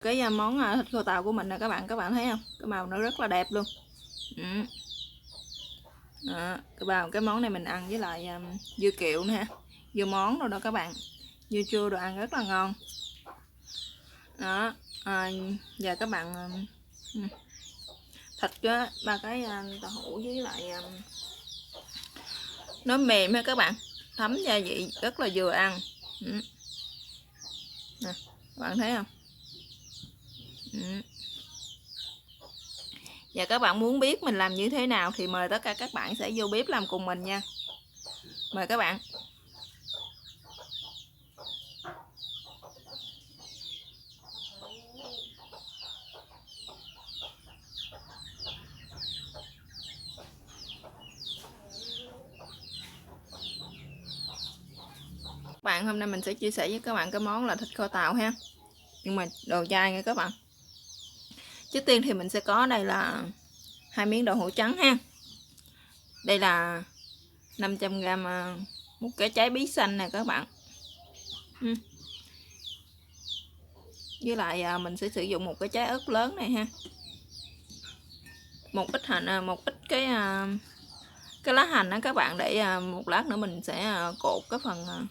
Cái món thịt kho tàu của mình nè các bạn thấy không? Cái màu nó rất là đẹp luôn. Đó, cái món này mình ăn với lại dưa kiệu nè, dưa món rồi đó các bạn, dưa chua đồ ăn rất là ngon. Đó, giờ các bạn thịt á, ba cái tàu hũ với lại nó mềm ha các bạn, thấm gia vị rất là vừa ăn. Nè, các bạn thấy không? Và các bạn muốn biết mình làm như thế nào thì mời tất cả các bạn sẽ vô bếp làm cùng mình nha. Mời các bạn. Bạn hôm nay mình sẽ chia sẻ với các bạn cái món là thịt kho tàu ha, nhưng mà đồ chay nha các bạn. Trước tiên thì mình sẽ có đây là 2 miếng đậu hũ trắng ha, đây là 500g một cái trái bí xanh nè các bạn, với lại mình sẽ sử dụng một cái trái ớt lớn này ha, một ít hành, một ít cái lá hành đó các bạn, để một lát nữa mình sẽ cột cái phần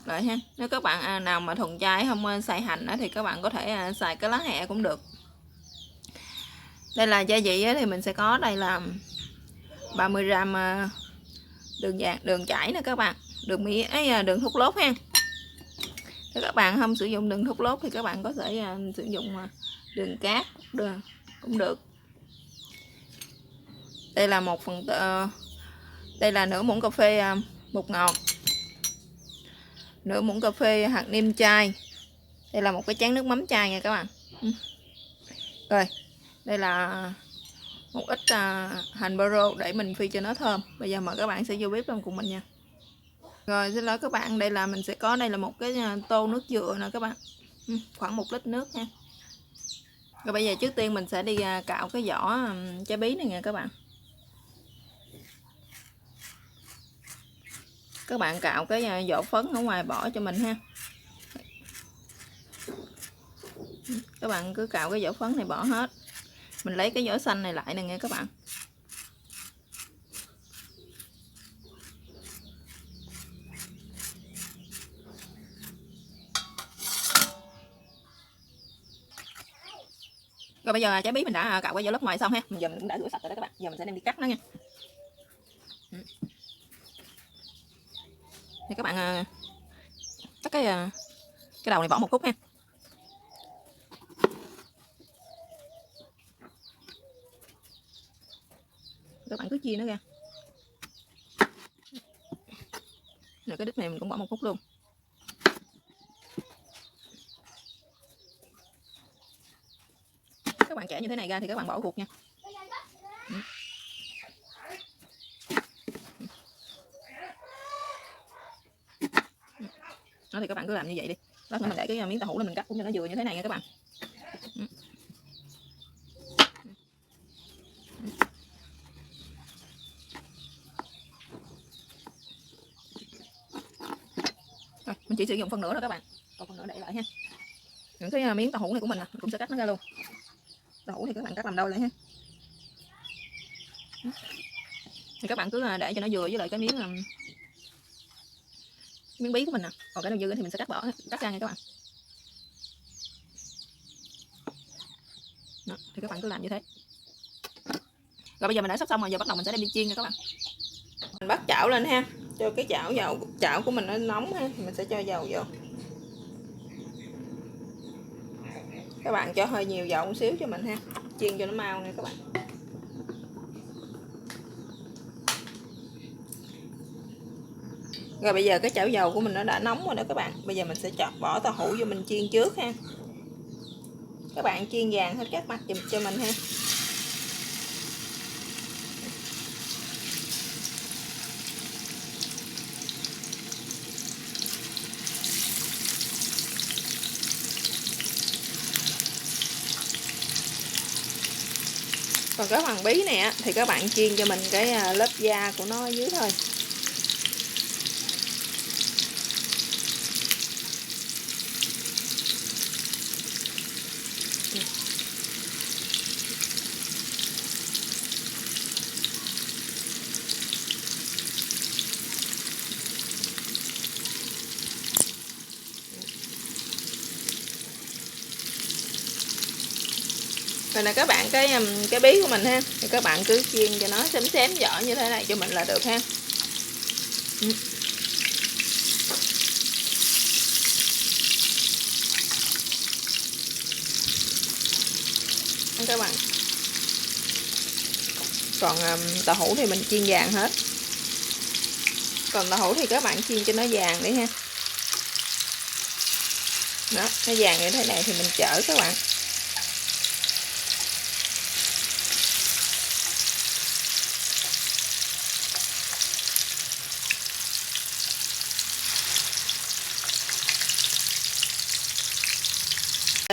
lại ha. Nếu các bạn nào mà thuần chay không xài hành đó, thì các bạn có thể xài cái lá hẹ cũng được. Đây là gia vị thì mình sẽ có đây là 30g đường chảy nè các bạn, đường thuốc lốt ha. Nếu các bạn không sử dụng đường thuốc lốt thì các bạn có thể sử dụng đường cát cũng được. Đây là đây là nửa muỗng cà phê bột ngọt, nửa muỗng cà phê hạt nêm chay, đây là một cái chén nước mắm chay nha các bạn. Rồi đây là một ít hành baro để mình phi cho nó thơm. Bây giờ mời các bạn sẽ vô bếp làm cùng mình nha. Rồi xin lỗi các bạn, đây là mình sẽ có đây là một cái tô nước dừa nè các bạn, khoảng 1 lít nước nha. Rồi bây giờ trước tiên mình sẽ đi cạo cái vỏ trái bí này nha các bạn. Các bạn cạo cái vỏ phấn ở ngoài bỏ cho mình ha. Các bạn cứ cạo cái vỏ phấn này bỏ hết. Mình lấy cái vỏ xanh này lại nè nghe các bạn. Rồi bây giờ trái bí mình đã cạo cái vỏ lớp ngoài xong ha. Giờ mình cũng đã rửa sạch rồi đó các bạn. Giờ mình sẽ đem đi cắt nó nha. Thì các bạn cắt cái đầu này bỏ một khúc ha. Các bạn cứ chia nó ra. Rồi cái đít này mình cũng bỏ một khúc luôn. Các bạn chẻ như thế này ra thì các bạn bỏ ruột nha. Đó thì các bạn cứ làm như vậy đi. Lát nữa mình để cái miếng tàu hũ lên mình cắt cũng cho nó vừa như thế này nha các bạn. Rồi, mình chỉ sử dụng phân nửa thôi các bạn. Còn phần nửa để lại ha. Những cái miếng tàu hũ này của mình cũng sẽ cắt nó ra luôn. Tàu hũ thì các bạn cắt làm đôi lại ha. Thì các bạn cứ để cho nó vừa với lại cái miếng bí của mình nè. Còn cái nào dư thì mình sẽ cắt ra nha các bạn. Đó, thì các bạn cứ làm như thế. Rồi bây giờ mình đã sắp xong rồi, giờ bắt đầu mình sẽ đem đi chiên nha các bạn. Mình bắt chảo lên ha, cho cái chảo của mình nó nóng ha, mình sẽ cho dầu vô. Các bạn cho hơi nhiều dầu một xíu cho mình ha, chiên cho nó mau nha các bạn. Rồi bây giờ cái chảo dầu của mình nó đã nóng rồi đó các bạn. Bây giờ mình sẽ bỏ tàu hũ vô mình chiên trước ha. Các bạn chiên vàng hết các mặt giùm cho mình ha. Còn cái hoàng bí này thì các bạn chiên cho mình cái lớp da của nó ở dưới thôi. Rồi nè các bạn, cái bí của mình ha, thì các bạn cứ chiên cho nó xém xém vỏ như thế này cho mình là được ha. Các bạn, còn tàu hũ thì mình chiên vàng hết, còn tàu hũ thì các bạn chiên cho nó vàng đi ha. Đó, nó vàng như thế này thì mình chở các bạn.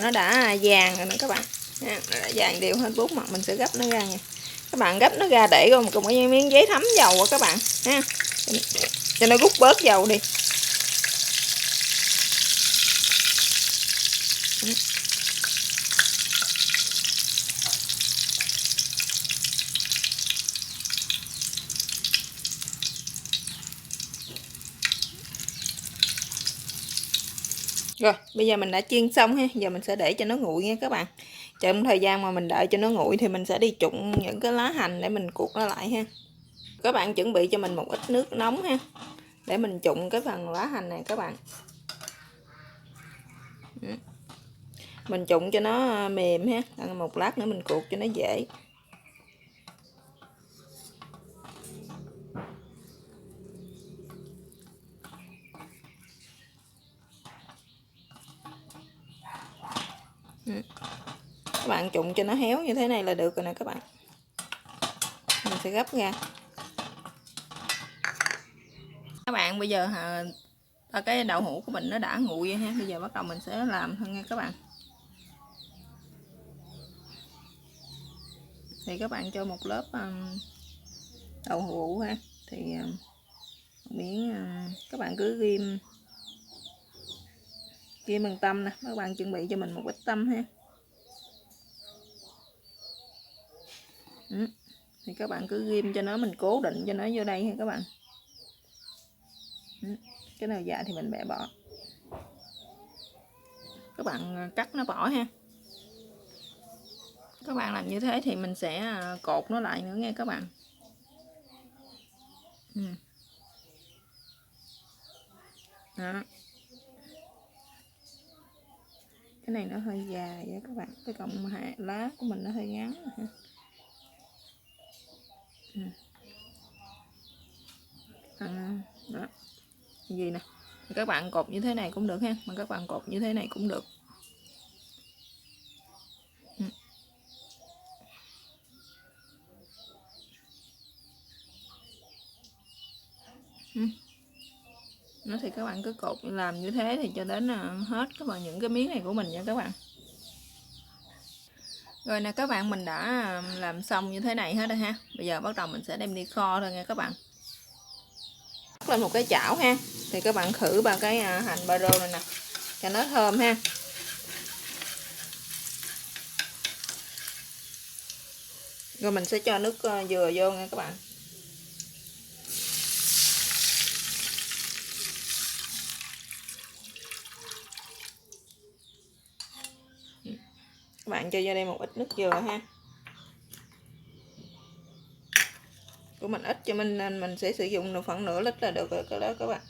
Nó đã vàng rồi nè các bạn, nó đã vàng đều hết bốn mặt, mình sẽ gấp nó ra nha. Các bạn gấp nó ra để một miếng giấy thấm dầu các bạn ha, cho nó rút bớt dầu đi. Rồi bây giờ mình đã chiên xong ha, giờ mình sẽ để cho nó nguội nha các bạn. Trong thời gian mà mình đợi cho nó nguội thì mình sẽ đi trụng những cái lá hành để mình cuột nó lại ha. Các bạn chuẩn bị cho mình một ít nước nóng ha, để mình trụng cái phần lá hành này các bạn. Mình trụng cho nó mềm ha, một lát nữa mình cuột cho nó dễ. Các bạn trụng cho nó héo như thế này là được rồi nè các bạn. Mình sẽ gấp ra. Các bạn, bây giờ cái đậu hũ của mình nó đã nguội ha, bây giờ bắt đầu mình sẽ làm thôi nha các bạn. Thì các bạn cho một lớp đậu hũ ha, thì miếng các bạn cứ ghim bằng tăm nè, các bạn chuẩn bị cho mình một ít tăm ha. Thì các bạn cứ ghim cho nó, mình cố định cho nó vô đây ha các bạn. Cái nào dạ thì mình bẻ bỏ, các bạn cắt nó bỏ ha. Các bạn làm như thế thì mình sẽ cột nó lại nữa nghe các bạn. Đó. Cái này nó hơi dài vậy các bạn, cái cọng lá của mình nó hơi ngắn ha. Đó. Gì nè, các bạn cột như thế này cũng được ha, mà các bạn cột như thế này cũng được. Nó thì các bạn cứ cột làm như thế thì cho đến hết các bạn những cái miếng này của mình nha các bạn. Rồi nè các bạn, mình đã làm xong như thế này hết rồi ha. Bây giờ bắt đầu mình sẽ đem đi kho thôi nha các bạn. Lên một cái chảo ha, thì các bạn khử ba cái hành ba rô này nè cho nó thơm ha. Rồi mình sẽ cho nước dừa vô nha các bạn. Các bạn cho vô đây một ít nước dừa ha. Của mình ít cho nên mình sẽ sử dụng được khoảng nửa lít là được rồi cái đó các bạn.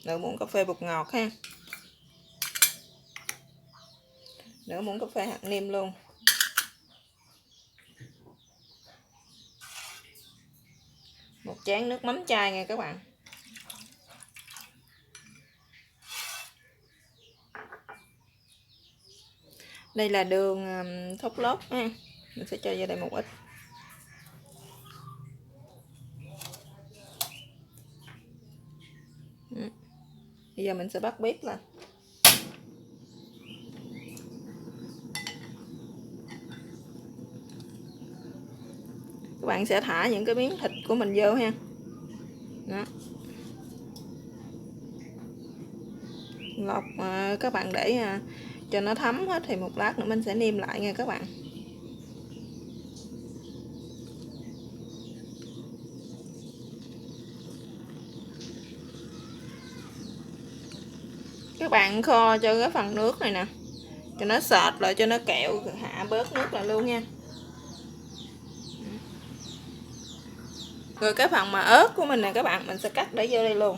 Nửa muỗng cà phê bột ngọt ha, nửa muỗng cà phê hạt nêm luôn, một chén nước mắm chai nha các bạn. Đây là đường thốt lốt ha, mình sẽ cho vào đây một ít. Bây giờ mình sẽ bắt bếp lên. Các bạn sẽ thả những cái miếng thịt của mình vô ha. Đó. Lọc các bạn để cho nó thấm hết thì một lát nữa mình sẽ nêm lại nha các bạn. Các bạn kho cho cái phần nước này nè cho nó sệt lại, cho nó kẹo, hạ bớt nước lại luôn nha. Rồi cái phần mà ớt của mình nè các bạn, mình sẽ cắt để vô đây luôn.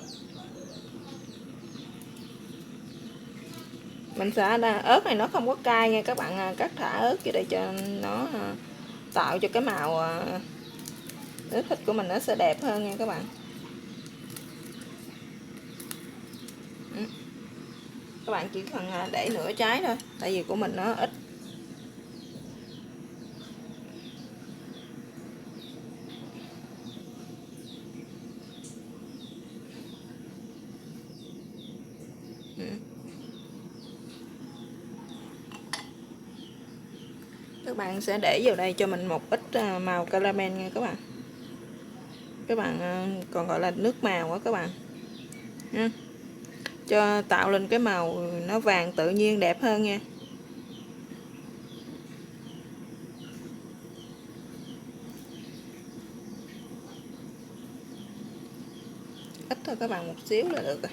Mình sẽ ớt này nó không có cay nha các bạn, cắt thả ớt vô đây cho nó tạo cho cái màu nước thịt của mình nó sẽ đẹp hơn nha các bạn. Các bạn chỉ cần để nửa trái thôi, tại vì của mình nó ít. Các bạn sẽ để vào đây cho mình một ít màu caramel nha các bạn. Các bạn còn gọi là nước màu á các bạn nha, cho tạo lên cái màu nó vàng tự nhiên đẹp hơn nha. Ít thôi các bạn, một xíu là được rồi.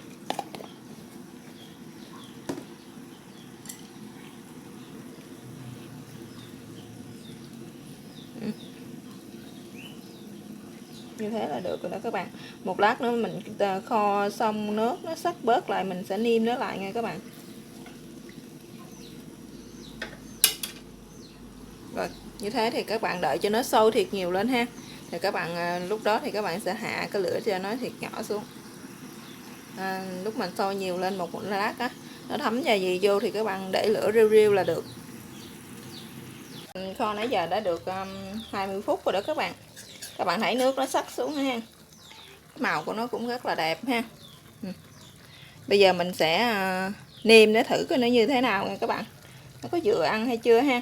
Như thế là được rồi đó các bạn. Một lát nữa mình kho xong nước nó sắc bớt lại, mình sẽ niêm nó lại nha các bạn. Rồi như thế thì các bạn đợi cho nó sôi thiệt nhiều lên ha, thì các bạn lúc đó thì các bạn sẽ hạ cái lửa cho nó thiệt nhỏ xuống. Lúc mình sôi nhiều lên một lát á, nó thấm gia vị vô thì các bạn để lửa riu riu là được. Kho nãy giờ đã được 20 phút rồi đó các bạn. Các bạn thấy nước nó sắc xuống ha, màu của nó cũng rất là đẹp ha. Bây giờ mình sẽ nêm để thử coi nó như thế nào nha các bạn, nó có vừa ăn hay chưa ha.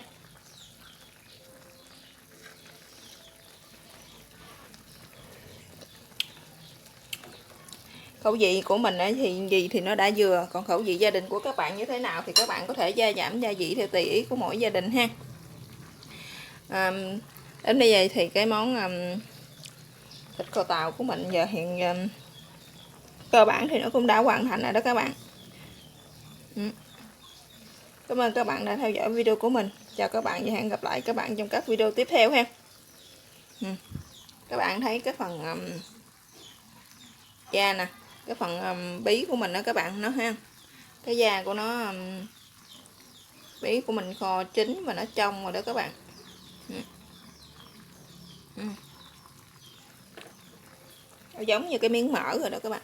Khẩu vị của mình thì nó đã vừa, còn khẩu vị gia đình của các bạn như thế nào thì các bạn có thể gia giảm gia vị theo tùy ý của mỗi gia đình ha. Đến bây giờ thì cái món thịt kho tàu của mình giờ hiện cơ bản thì nó cũng đã hoàn thành rồi đó các bạn. Cảm ơn các bạn đã theo dõi video của mình. Chào các bạn và hẹn gặp lại các bạn trong các video tiếp theo ha. Các bạn thấy cái phần da nè, cái phần bí của mình đó các bạn, nó ha, cái da của nó bí của mình kho chín và nó trong rồi đó các bạn. Nó giống như cái miếng mỡ rồi đó các bạn.